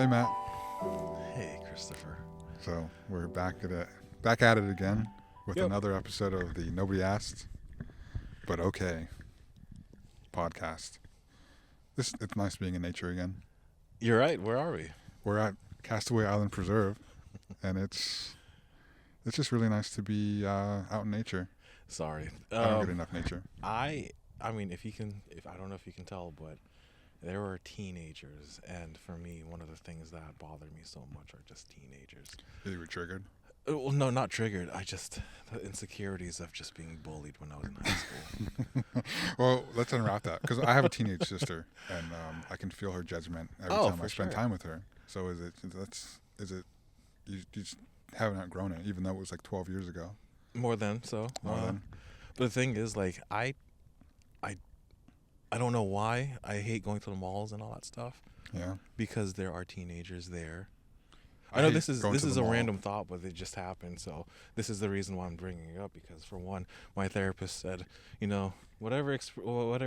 Hey Matt. Hey, Christopher. So we're back at it again with Yep. another episode of the Nobody Asked, but okay podcast. It's nice being in nature again. You're right. Where are we? We're at Castaway Island Preserve, and it's just really nice to be out in nature. Sorry. I don't get enough nature. I mean, if I don't know if you can tell, but there were teenagers, and for me, one of the things that bother me so much are just teenagers. You were triggered. Well, no, not triggered. The insecurities of just being bullied when I was in high school. Well, let's unwrap that because I have a teenage sister, and I can feel her judgment every time I spend time with her. So is it you just haven't outgrown it, even though it was like 12 years ago? More than so. More than. But the thing is, like, I don't know why I hate going to the malls and all that stuff. Yeah. Because there are teenagers there. I know this is a random thought, but it just happened. So this is the reason why I'm bringing it up. Because for one, my therapist said, whatever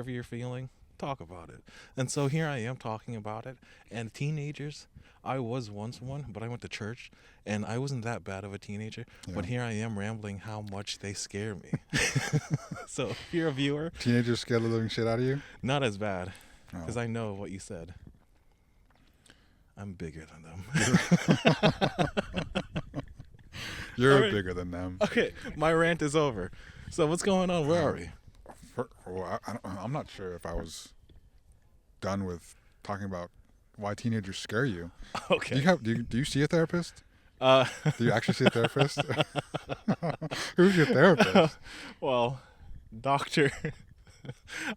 you're feeling, talk about it. And so here I am talking about it. And teenagers, I was once one, but I went to church, and I wasn't that bad of a teenager. Yeah. But here I am rambling how much they scare me. So if you're a viewer, teenagers scare the living shit out of you? Not as bad, because I know what you said. I'm bigger than them. You're bigger than them. Okay, my rant is over. So what's going on? Where are we? I'm not sure if I was done with talking about why teenagers scare you. Okay. Do you see a therapist? Do you actually see a therapist? Who's your therapist? Well, doctor.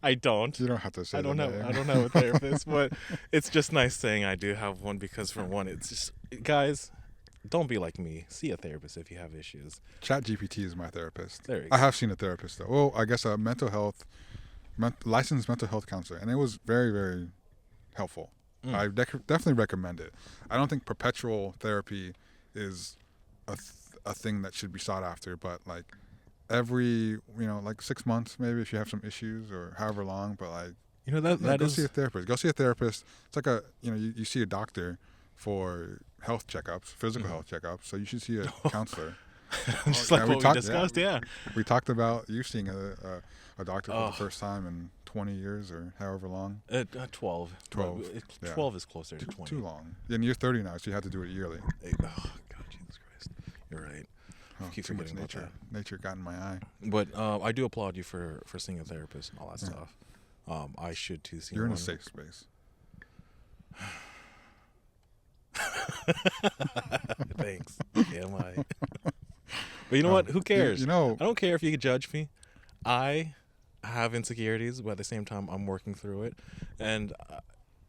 I don't. You don't have to say. I don't have a therapist, but it's just nice saying I do have one because for one, it's just guys, don't be like me. See a therapist if you have issues. ChatGPT is my therapist. There you I go. have seen a therapist though. Well, I guess a licensed mental health counselor, and it was very, very helpful. I definitely recommend it. I don't think perpetual therapy is a thing that should be sought after, but like every, like 6 months maybe if you have some issues or however long, but like, go see a therapist. Go see a therapist. It's like you see a doctor for health checkups, physical health checkups, so you should see a counselor. Just like what we discussed, yeah. We talked about you seeing a doctor for the first time in 20 years or however long. 12. 12. 12 is closer to 20. Too long. And you're 30 now, so you have to do it yearly. Oh, God, Jesus Christ. You're right. Keep too much forgetting about that. Nature got in my eye. But I do applaud you for seeing a therapist and all that stuff. I should too see You're one. in a safe space. Thanks. Am I? But you know what? Who cares? I don't care if you judge me. I have insecurities, but at the same time, I'm working through it. And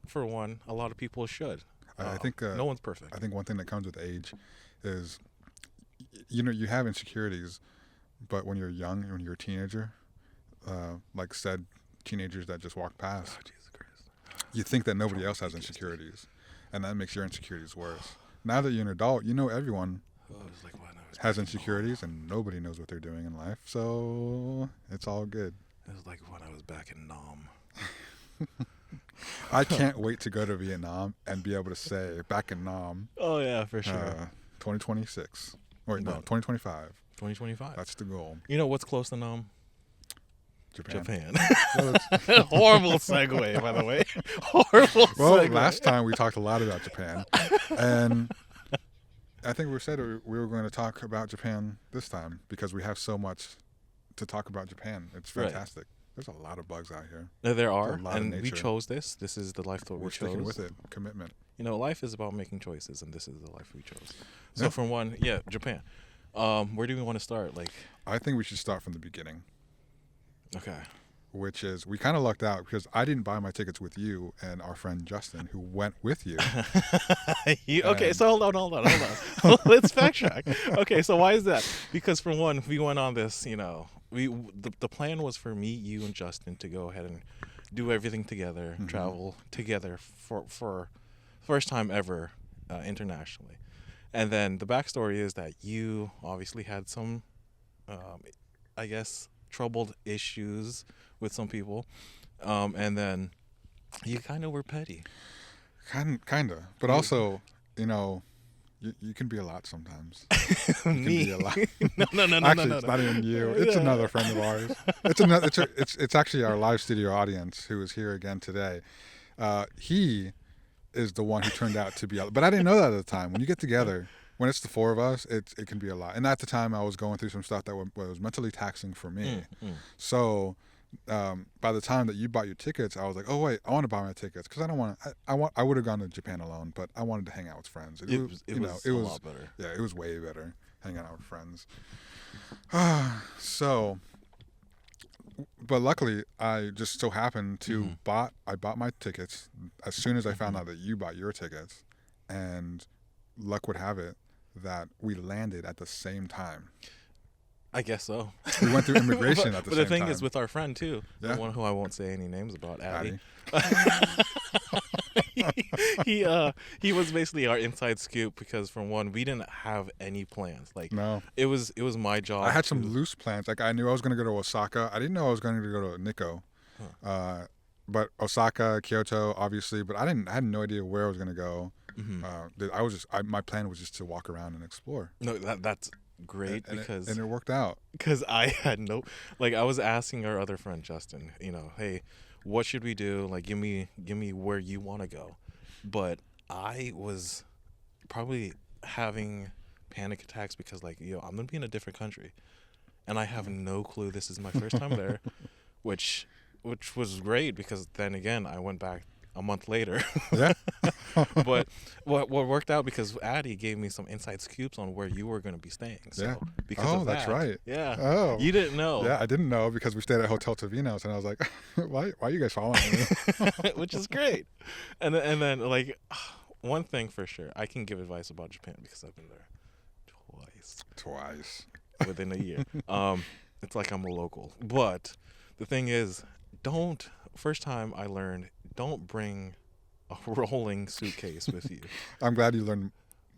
for one, a lot of people should. I think no one's perfect. I think one thing that comes with age is, you have insecurities, but when you're young, when you're a teenager, like said, teenagers that just walk past, Jesus Christ. You think that nobody else has insecurities, and that makes your insecurities worse. Now that you're an adult, everyone has insecurities, and nobody knows what they're doing in life, so it's all good. It was like when I was back in Nam. I can't wait to go to Vietnam and be able to say back in Nam. Oh yeah, for sure. 2026. Or no, 2025. 2025. That's the goal. You know what's close to Nam? Japan. Horrible segue, by the way. Horrible segue. Well, last time we talked a lot about Japan, and I think we said we were going to talk about Japan this time because we have so much to talk about Japan. It's fantastic. Right. There's a lot of bugs out here. There are, and we chose this. This is the life that we chose. We're sticking with it. Commitment. Life is about making choices, and this is the life we chose. So for one, Japan. Where do we want to start? I think we should start from the beginning. Okay. Which is, we kind of lucked out because I didn't buy my tickets with you and our friend Justin, who went with you. Okay, so hold on. Let's backtrack. Okay, so why is that? Because for one, we went on this, the plan was for me, you, and Justin to go ahead and do everything together, travel together for first time ever internationally. And then the backstory is that you obviously had some, troubled issues with some people, and then you kind of were petty. Kinda, but also, you know, you can be a lot sometimes. You can Me? be a lot. No, Actually, no, it's no. not even you. It's Yeah. another friend of ours. It's actually our live studio audience who is here again today. He is the one who turned out to be, but I didn't know that at the time. When you get together, when it's the four of us, it can be a lot. And at the time, I was going through some stuff that was mentally taxing for me. So by the time that you bought your tickets, I was like, oh wait, I want to buy my tickets because I don't want to. I would have gone to Japan alone, but I wanted to hang out with friends. It was a lot better. Yeah, it was way better hanging out with friends. So, but luckily, I just so happened to I bought my tickets as soon as I found out that you bought your tickets, and luck would have it that we landed at the same time. I guess so. We went through immigration at the but same time. But the thing is, with our friend too, Yeah. the one who I won't say any names about, Addy. He was basically our inside scoop because, from one, we didn't have any plans. Like, No. it was my job. I had some loose plans. Like, I knew I was going to go to Osaka. I didn't know I was going to go to Nikko. But Osaka, Kyoto, obviously. But I had no idea where I was going to go. My plan was just to walk around and explore. No, that's great and because it worked out. Because I had I was asking our other friend Justin, hey, what should we do? Like, give me where you want to go. But I was probably having panic attacks because, like, I'm gonna be in a different country, and I have no clue. This is my first time there, which was great because then again I went back a month later. Yeah. But what worked out because Addy gave me some inside scoops on where you were going to be staying. So Yeah. because of that, that's right. Yeah. Oh. You didn't know. Yeah, I didn't know because we stayed at Hotel Tavinos, and I was like, why are you guys following me? Which is great. And then like, one thing for sure, I can give advice about Japan because I've been there Twice. within a year. It's like I'm a local. But the thing is, first time I learned, don't bring a rolling suitcase with you. I'm glad you learned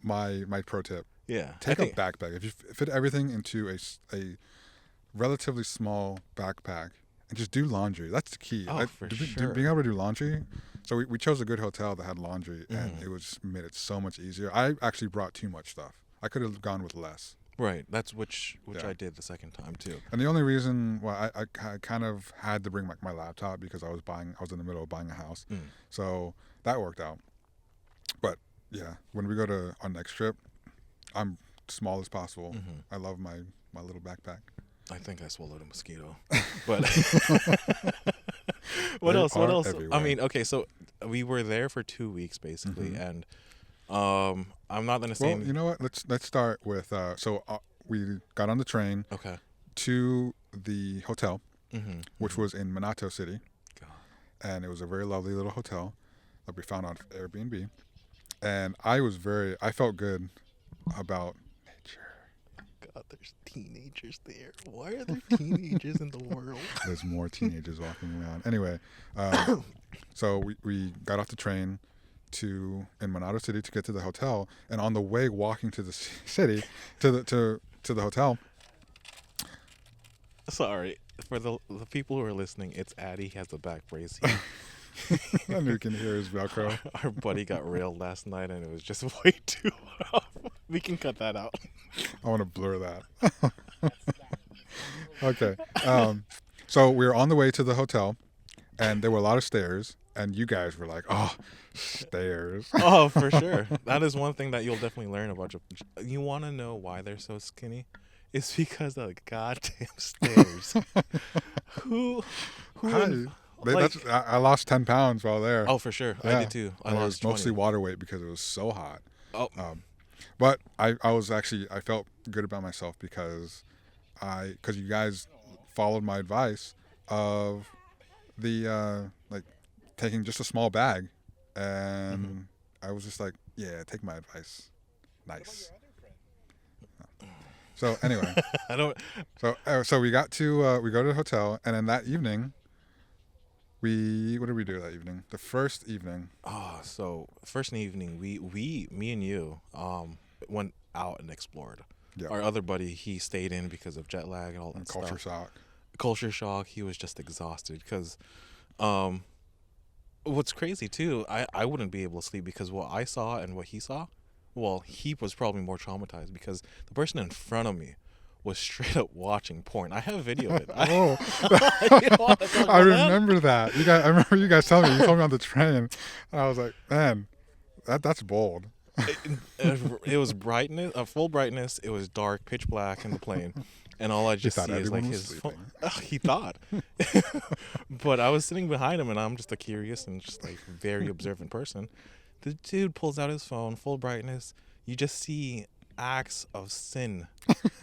my pro tip. Yeah. Take a backpack. If you fit everything into a relatively small backpack and just do laundry. That's the key. Oh, for sure. Being able to do laundry. So we chose a good hotel that had laundry, and it made it so much easier. I actually brought too much stuff. I could have gone with less. Right. That's which I did the second time too. And the only reason why I kind of had to bring my laptop because I was in the middle of buying a house. So that worked out. But yeah, when we go to our next trip, I'm small as possible. I love my little backpack. I think I swallowed a mosquito. But what else? Everywhere. I mean, okay, so we were there for 2 weeks basically, and I'm not gonna say. Well, you know what? Let's start with. We got on the train. Okay. To the hotel, which was in Minato City, and it was a very lovely little hotel that we found on Airbnb, and I felt good about nature. God, there's teenagers there. Why are there teenagers in the world? There's more teenagers walking around. Anyway, so we got off the train in Minato City to get to the hotel, and on the way walking to the city to the hotel. Sorry for the people who are listening. It's Addy. He has a back brace. And you can hear his Velcro. Our buddy got railed last night, and it was just way too rough. We can cut that out. I want to blur that. Okay. So we were on the way to the hotel, and there were a lot of stairs, and you guys were like, "Oh, stairs." Oh, for sure. That is one thing that you'll definitely learn about Japan. You want to know why they're so skinny? It's because of the goddamn stairs. Who I lost 10 pounds while there. Oh, for sure. Yeah. I did too. I lost 20. Mostly water weight because it was so hot. Oh. But I felt good about myself because you guys followed my advice of the taking just a small bag, and I was just like, yeah, take my advice. Nice. So anyway, I don't. So we go to the hotel, and then that evening, what did we do that evening? The first evening. Oh, so first evening, me and you, went out and explored. Yeah. Our other buddy, he stayed in because of jet lag and all that stuff. Culture shock. Culture shock. He was just exhausted because, what's crazy too, I wouldn't be able to sleep because what I saw and what he saw, well, he was probably more traumatized because the person in front of me was straight up watching porn. I have video of it. Oh, You don't wanna talk I about that? remember that. You guys, I remember you guys telling me. You told me on the train, and I was like, man, that's bold. It was brightness, full brightness. It was dark, pitch black in the plane, and all I just thought see is like everyone was his phone. sleeping. He thought, but I was sitting behind him, and I'm just a curious and just like very observant person. The dude pulls out his phone, full brightness. You just see acts of sin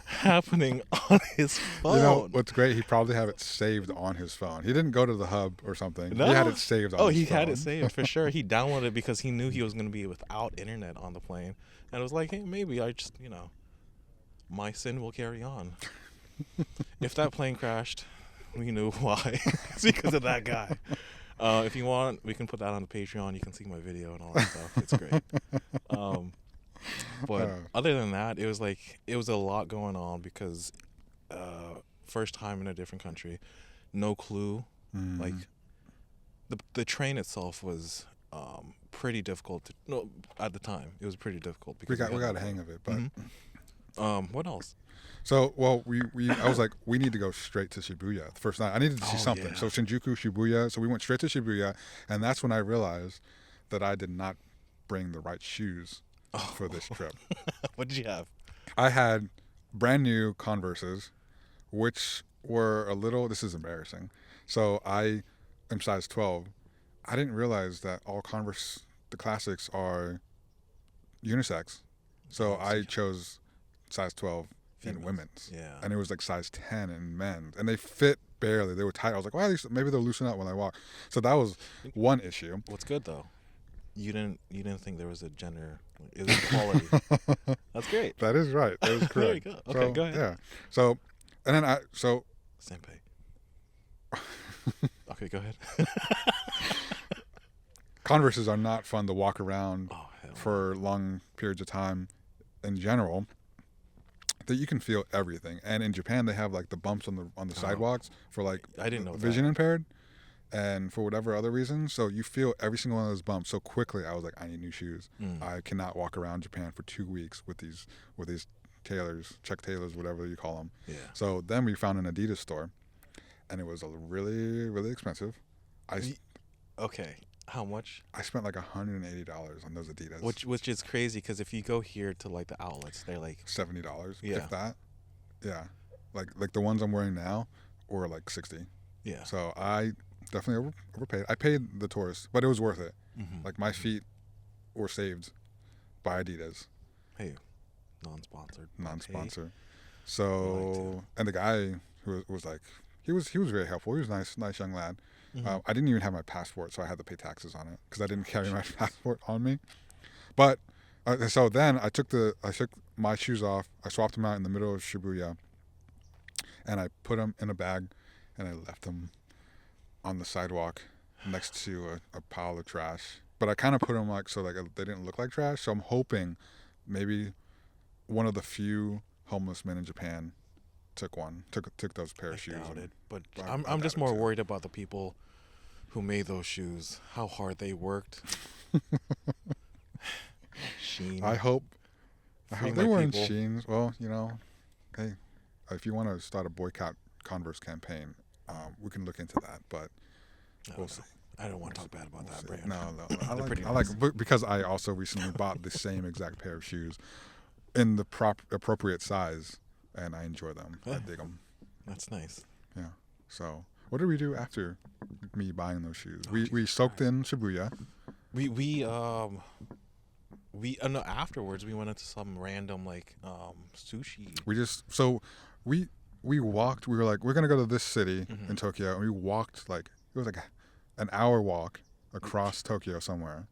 happening on his phone. You know what's great? He probably had it saved on his phone. He didn't go to the hub or something. No. He had it saved on Oh, his he phone. had it saved for sure. He downloaded it because he knew he was going to be without internet on the plane, and it was like, hey, maybe I just, my sin will carry on. If that plane crashed, we knew why. It's because of that guy. If you want, we can put that on the Patreon. You can see my video and all that stuff. It's great. But other than that, it was a lot going on because first time in a different country, no clue. Like the train itself was pretty difficult. No, at the time it was pretty difficult because we got a hang of it, but what else? so well I was like, we need to go straight to Shibuya the first night. I needed to see something. Yeah. So Shinjuku, Shibuya. So we went straight to Shibuya, and that's when I realized that I did not bring the right shoes for this trip. What did you have? I had brand new Converses, which were a little. This is embarrassing. So I am size 12. I didn't realize that all Converse, the classics, are unisex. So I chose size 12 in Females. women's. Yeah. And it was like size 10 in men's. And they fit barely. They were tight. I was like, well, maybe they'll loosen up when I walk. So that was one issue. What's good though? You didn't think there was a gender. It was equality. That's great. That is right. That is correct. There you go. Okay, So, go ahead. Yeah. So, and then Senpai. Okay, go ahead. Converses are not fun to walk around Oh hell. for long periods of time in general. That you can feel everything. And in Japan, they have like the bumps on the sidewalks for like I didn't know vision impaired, and for whatever other reason. So you feel every single one of those bumps so quickly. I was like, I need new shoes. I cannot walk around Japan for 2 weeks with these tailors, Chuck Taylors, whatever you call them. Yeah. So then we found an Adidas store, and it was really, really expensive. Okay. How much? I spent like $180 on those Adidas. Which is crazy because if you go here to like the outlets, they're like $70, Yeah. if that. Yeah, like the ones I'm wearing now, were like 60. yeah. So I definitely overpaid. I paid the tourist, but it was worth it. Mhm. Like my feet were saved by Adidas, Hey, non-sponsored. non-sponsor. I So and the guy who was like, he was very helpful. He was a nice young lad. Mhm. I didn't even have my passport, so I had to pay taxes on it because I didn't carry my passport on me. But so then I took my shoes off. I swapped them out in the middle of Shibuya, and I put them in a bag, and I left them on the sidewalk next to a pile of trash. But I kind of put them like so like they didn't look like trash. So I'm hoping maybe one of the few homeless men in Japan took those pair I of shoes. doubt it, but I I'm doubt just it, more too. worried about the people who made those shoes. How hard they worked. Sheen. I hope Free they my weren't people. Sheens. Well, hey, if you want to start a boycott Converse campaign, we can look into that. But I we'll don't see. know. I don't want to talk bad about that brand. No, I They're pretty like nice. because I also recently bought the same exact pair of shoes in the appropriate size, and I enjoy them. I Yeah. dig them. That's nice. Yeah. So, what did we do after me buying those shoes? Oh, we Jesus soaked in Shibuya. No, afterwards we went into some random like sushi. We walked. We were like, we're gonna go to this city Mm-hmm. in Tokyo, and we walked like it was like an hour walk across Tokyo somewhere,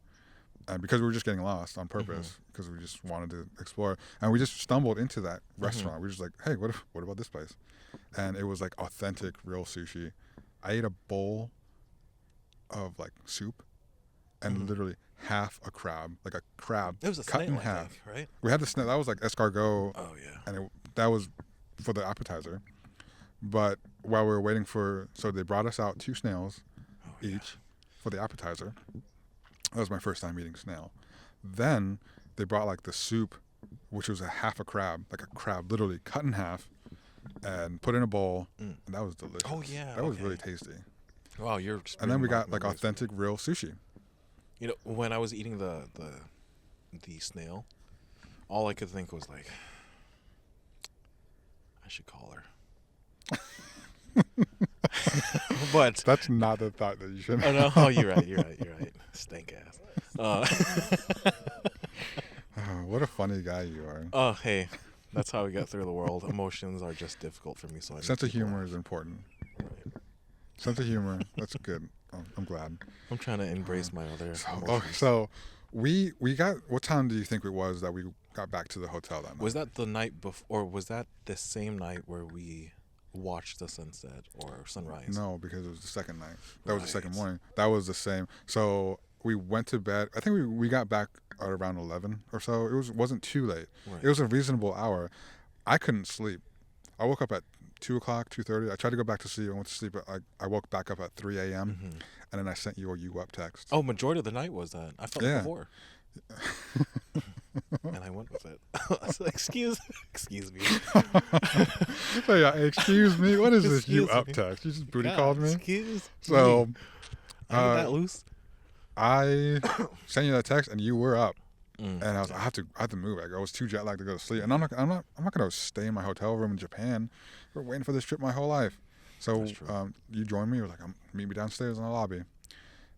and because we were just getting lost on purpose Mm-hmm. because we just wanted to explore, and we just stumbled into that restaurant. We were just like, hey, what about this place? And it was like authentic, real sushi. I ate a bowl of like soup, and literally half a crab, like a crab It was a cut in snail, I half. think, right? We had the snail. That was like escargot, Oh yeah. and that was for the appetizer. But while we were waiting so they brought us out 2 snails Oh, yeah. each, for the appetizer. That was my first time eating snail. Then they brought like the soup, which was a half a crab, like a crab literally cut in half, and put in a bowl, and that was delicious. Oh, yeah, that was okay. really tasty. Wow, you're. Just And then we bringing got like memories. authentic real sushi. You know, when I was eating the snail, all I could think was like, I should call her. But That's not the thought that you should. oh no, oh you're right. Stank ass. Oh, what a funny guy you are. Oh hey, that's how we get through the world. Emotions are just difficult for me, so I need Sense of people- humor is important. Right. Sense of humor. That's good. I'm glad. I'm trying to embrace my other Oh, emotions. so we got. What time do you think it was that we got back to the hotel that night? Was that the night before, or was that the same night where we watched the sunset or sunrise? No, because it was the second night. That was the second Right. morning. That was the same. So we went to bed. I think we got back at around 11 or so. It wasn't too late. Right. It was a reasonable hour. I couldn't sleep. I woke up at 2 o'clock, 2:30. I tried to go back to sleep. I went to sleep. I woke back up at 3 a.m. And then I sent you a "you up" text. Oh, majority of the night was that. I felt Yeah. it before. And I went with it. I was like, excuse me. So yeah, excuse me. What is this "you Excuse up" me. text? You just booty God, called me. Excuse So me. I'm uh, that loose. I sent you that text, and you were up. Mm. And I was, I have to move. Like, I was too jet lagged to go to sleep, and I'm not gonna stay in my hotel room in Japan. We're waiting for this trip my whole life. So That's true. you joined me. You were like, meet me downstairs in the lobby,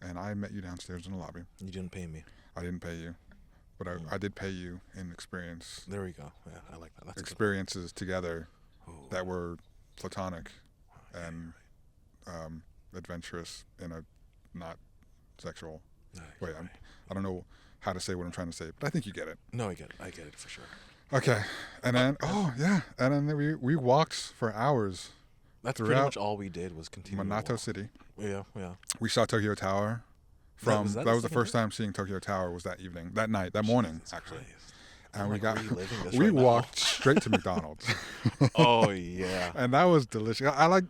and I met you downstairs in the lobby. You didn't pay me. I didn't pay you, but I did pay you in experience, There we go. Yeah, I like that. That's a good experiences together one. Oh, that were platonic yeah, and adventurous in a not sexual right, way. right. I don't know how to say what I'm trying to say, but I think you get it. No, I get it. I get it for sure. Okay, and then and then we walked for hours. That's pretty Throughout much all we did was continue. to Minato walk. City. Yeah, yeah. We saw Tokyo Tower. That was was that the the second first time seeing Tokyo Tower. Was that evening, that night, that morning Jesus actually. Christ. And I'm we like got reliving this we right now. walked straight to McDonald's, Oh yeah. and that was delicious. I like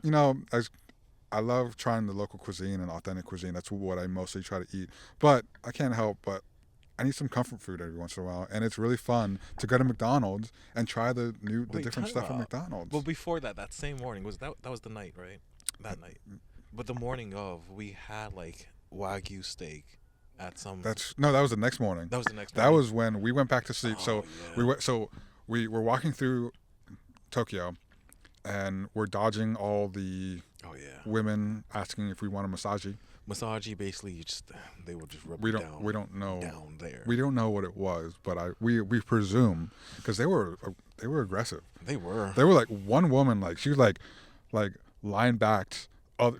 I love trying the local cuisine and authentic cuisine. That's what I mostly try to eat. But I can't help but I need some comfort food every once in a while, and it's really fun to go to McDonald's and try the Wait, different time stuff at out. McDonald's. Well, before that same morning was that was the night, right? That night. But the morning of, we had like Wagyu steak at some. That was the next morning. That was the next. That morning. was when we went back to sleep. So yeah. we were walking through Tokyo, and we're dodging all the Oh yeah. women asking if we want a massage. Massage, basically, they would just rub We it don't down. we don't know down there. we don't know what it was, but we presume because they were aggressive. They were. They were like one woman she was like line backed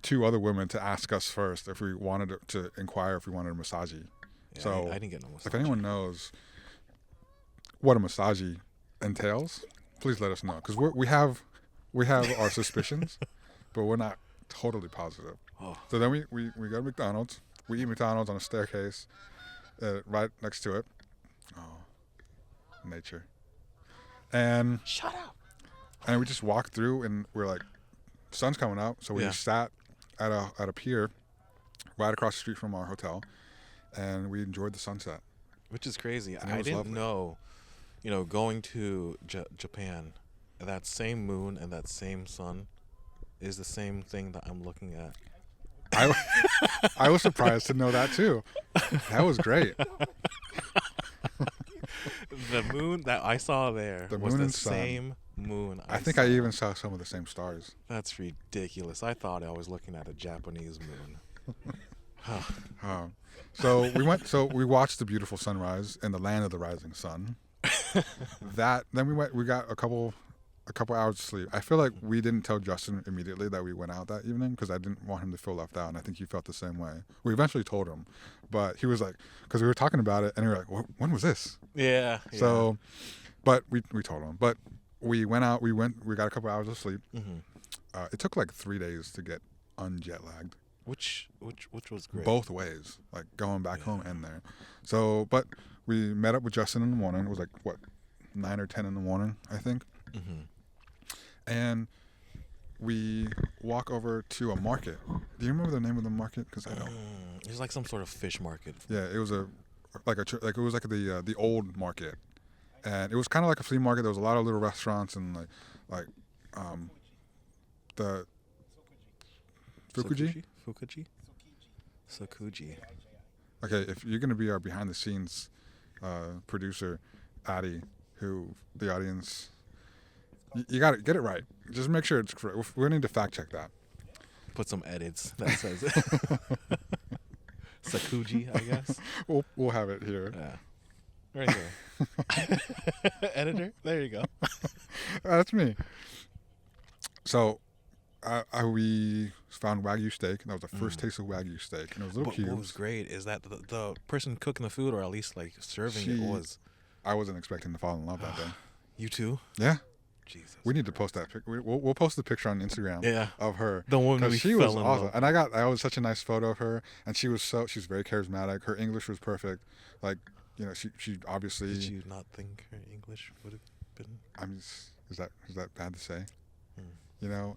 two other women to ask us first if we wanted to inquire if we wanted a massage. Yeah, So I didn't get no massage. if anyone knows what a massage entails, please let us know because we have our suspicions, but we're not totally positive. Oh. So then we go to McDonald's. We eat McDonald's on a staircase right next to it. Oh, nature. And Shut up. we just walked through, and we're like, sun's coming out, so we Yeah. just sat at a pier right across the street from our hotel, and we enjoyed the sunset. Which is crazy. And it I was didn't lovely. know, going to Japan, that same moon and that same sun is the same thing that I'm looking at. I was surprised to know that too. That was great. The moon that I saw there The was moon the and sun. same moon I think saw. I even saw some of the same stars. That's ridiculous. I thought I was looking at a Japanese moon. So we watched the beautiful sunrise in the land of the rising sun. Then we got a couple hours of sleep. I feel like we didn't tell Justin immediately that we went out that evening because I didn't want him to feel left out, and I think he felt the same way. We eventually told him, but he was like, because we were talking about it, and we were like, when was this? Yeah. So, but we told him. But we went out. We got a couple hours of sleep. Mm-hmm. It took like 3 days to get unjet lagged. Which was great. Both ways, like going back home and there. So, but we met up with Justin in the morning. It was like 9 or 10 in the morning, I think. Mm-hmm. And we walk over to a market. Do you remember the name of the market? Because I don't. It's like some sort of fish market. Yeah, it was it was like the old market, and it was kind of like a flea market. There was a lot of little restaurants and like um, the Fukuji. Sakuji. Okay, if you're gonna be our behind the scenes producer, Addy, who the audience, you got to get it right. Just make sure it's correct. We need to fact check that. Put some edits that says it. Sakuji, I guess. We'll have it here. Yeah. Right here. Editor? There you go. That's me. So, we found Wagyu steak. That was the first taste of Wagyu steak. And it was little cubes. What was great is that the person cooking the food, or at least like serving it, was... I wasn't expecting to fall in love that day. You too? Yeah. Jesus. We need to post that. We'll post the picture on Instagram. Yeah. Of her. The one we she fell was in awesome, love. and I was such a nice photo of her, and she's very charismatic. Her English was perfect. Like, she obviously. Did you not think her English would have been? Is that bad to say?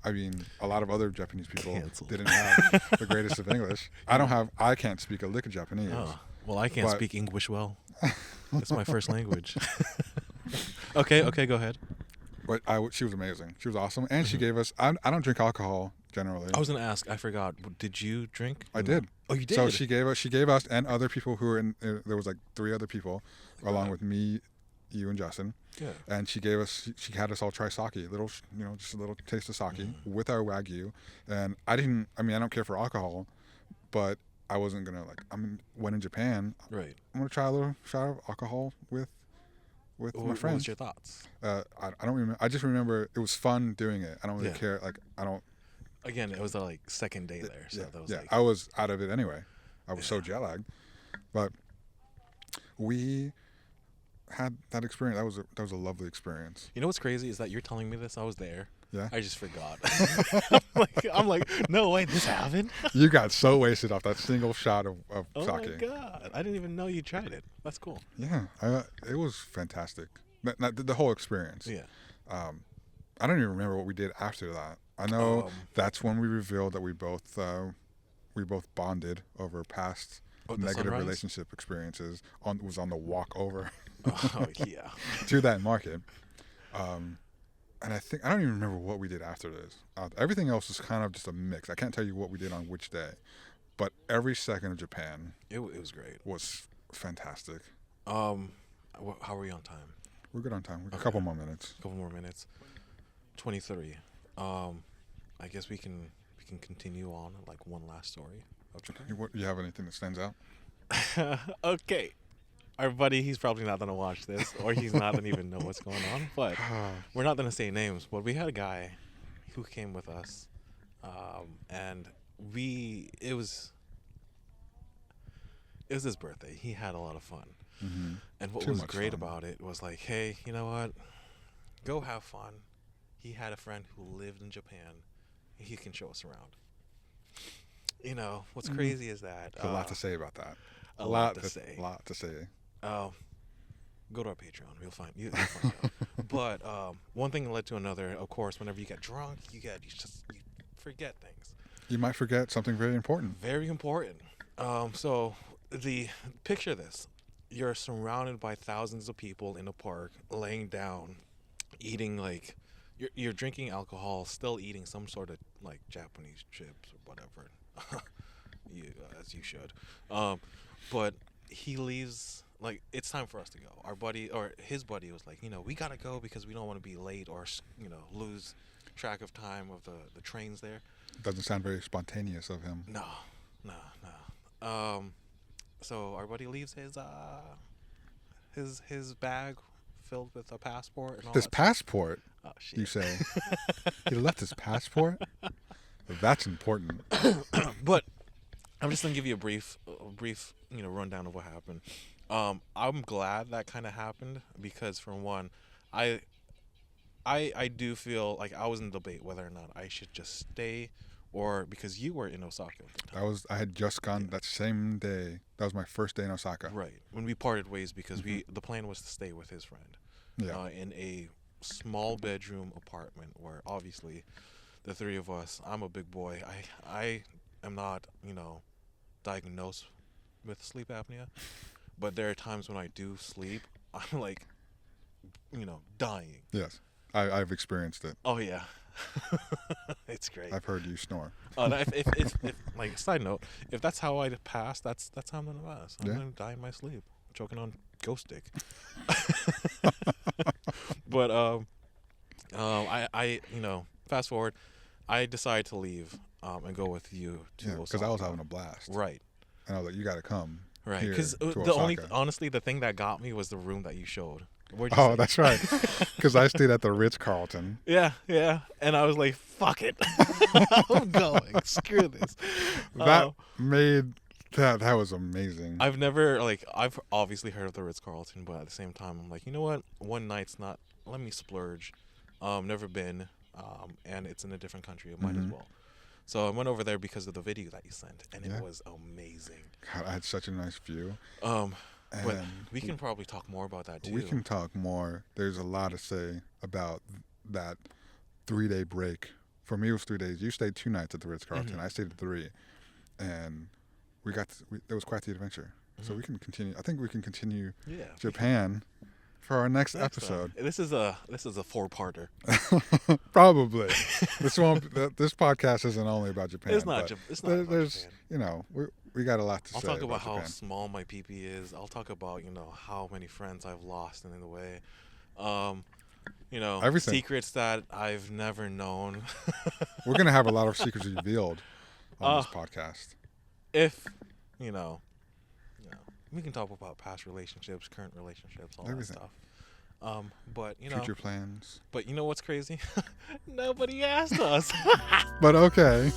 I mean, a lot of other Japanese people Canceled. didn't have the greatest of English. I can't speak a lick of Japanese. Oh, well, I can't speak English well. It's my first language. Okay, go ahead. But she was amazing. She was awesome, and she gave us. I don't drink alcohol generally. I was gonna ask. I forgot. Did you drink? I did. Oh, you did. So she gave us, and other people who were in. There was like 3 other people, along with me, you, and Justin. Yeah. And she gave us. She had us all try sake, just a little taste of sake with our Wagyu. And I don't care for alcohol, but I wasn't gonna when in Japan. Right. I'm gonna try a little shot of alcohol with my friends. What was your thoughts? I don't remember. I just remember it was fun doing it. I don't really care. I don't. Again, it was the second day there, so that was I was out of it anyway. I was so jet lagged, but we had that experience. That was a lovely experience. You know what's crazy is that you're telling me this. I was there. Yeah. I just forgot. I'm like, no way, this happened. You got so wasted off that single shot of sake. Oh my god! I didn't even know you tried it. That's cool. Yeah, it was fantastic. The whole experience. Yeah. I don't even remember what we did after that. I know that's when we revealed that we both bonded over past negative sunrise? relationship experiences. Was on the walk over. Oh yeah. To that market. And I don't even remember what we did after this. Everything else was kind of just a mix. I can't tell you what we did on which day, but every second of Japan, it was great. Was fantastic. How are we on time? We're good on time. We've got a couple more minutes. 23. I guess we can continue on one last story of Japan. You have anything that stands out? Okay. Our buddy, he's probably not going to watch this, or he's not going to even know what's going on, but we're not going to say names. But we had a guy who came with us, and it was his birthday. He had a lot of fun. Mm-hmm. And what was great about it was hey, you know what? Go have fun. He had a friend who lived in Japan. He can show us around. What's crazy is that... There's a lot to say about that. A lot to say. A lot to say. Go to our Patreon. You'll find out. But one thing led to another. Of course, whenever you get drunk, you forget things. You might forget something very important. Very important. So picture this. You're surrounded by thousands of people in a park, laying down, eating you're drinking alcohol, still eating some sort of Japanese chips or whatever. As you should. But he leaves, it's time for us to go. Our buddy, or his buddy, was we gotta go because we don't want to be late or, lose track of time of the trains there. Doesn't sound very spontaneous of him. No. So our buddy leaves his bag filled with a passport and all His that passport? Oh, shit. You say? He left his passport? That's important. But I'm just gonna give you a brief rundown of what happened. I'm glad that kind of happened because, for one, I do feel like I was in debate whether or not I should just stay, or because you were in Osaka at the time. I had just gone that same day. That was my first day in Osaka. Right, when we parted ways because the plan was to stay with his friend. Yeah. In a small bedroom apartment where obviously the 3 of us. I'm a big boy. I am not diagnosed with sleep apnea, but there are times when I do sleep, I'm like, dying. Yes, I've experienced it. Oh yeah, it's great. I've heard you snore. If like side note, if that's how I pass, that's how I'm gonna pass. I'm gonna die in my sleep, choking on ghost dick. But I fast forward, I decided to leave and go with you to Osaka. Because I was having a blast. Right. And I was like, you got to come. Right. Because honestly, the thing that got me was the room that you showed. Oh, that's right. Because I stayed at the Ritz-Carlton. Yeah. And I was like, fuck it. I'm going. Screw this. That was amazing. I've obviously heard of the Ritz-Carlton, but at the same time, I'm like, you know what? One night's not, let me splurge. Never been, and it's in a different country. I might as well. So I went over there because of the video that you sent, and it was amazing. God, I had such a nice view. But we can probably talk more about that too. We can talk more. There's a lot to say about that 3-day break. For me, it was 3 days. You stayed 2 nights at the Ritz-Carlton. I stayed 3, and it was quite the adventure. So we can continue. I think we can continue Japan for our next episode. This is a 4-parter. Probably. This podcast isn't only about Japan. It's not. It's not. There's we got a lot to say. I'll talk about how Japan. small my pee-pee is. I'll talk about how many friends I've lost in the way. Everything. Secrets that I've never known. We're gonna have a lot of secrets revealed on this podcast. If we can talk about past relationships, current relationships, all Everything. that stuff. But future plans. But you know what's crazy? Nobody asked us. But okay.